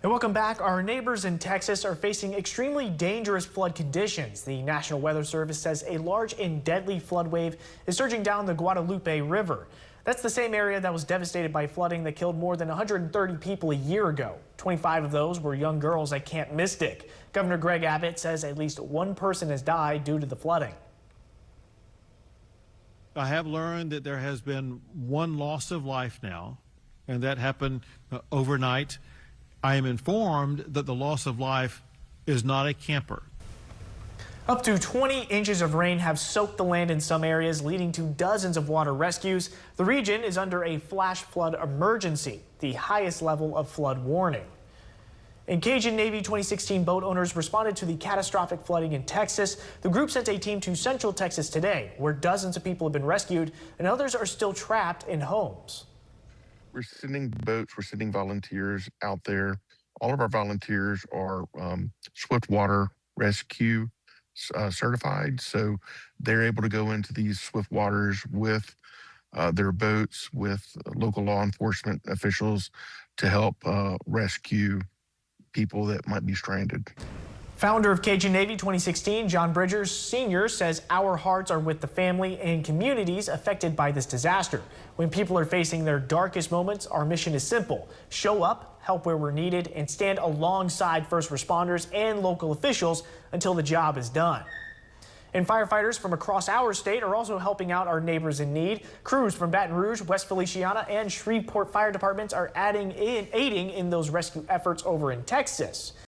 And welcome back. Our neighbors in Texas are facing extremely dangerous flood conditions. The National Weather Service says a large and deadly flood wave is surging down the Guadalupe River. That's the same area that was devastated by flooding that killed more than 130 people a year ago. 25 of those were young girls at Camp Mystic. Governor Greg Abbott says at least one person has died due to the flooding. I have learned that there has been one loss of life now, and that happened overnight. I am informed that the loss of life is not a camper. Up to 20 inches of rain have soaked the land in some areas, leading to dozens of water rescues. The region is under a flash flood emergency, the highest level of flood warning. And Cajun Navy 2016 boat owners responded to the catastrophic flooding in Texas. The group sent a team to Central Texas today, where dozens of people have been rescued and others are still trapped in homes. We're sending boats, we're sending volunteers out there. All of our volunteers are swiftwater rescue certified, so they're able to go into these swift waters with their boats, with local law enforcement officials to help rescue people that might be stranded. Founder of Cajun Navy 2016, John Bridgers Sr. says our hearts are with the family and communities affected by this disaster. When people are facing their darkest moments, our mission is simple: show up, help where we're needed, and stand alongside first responders and local officials until the job is done. And firefighters from across our state are also helping out our neighbors in need. Crews from Baton Rouge, West Feliciana, and Shreveport fire departments are aiding in those rescue efforts over in Texas.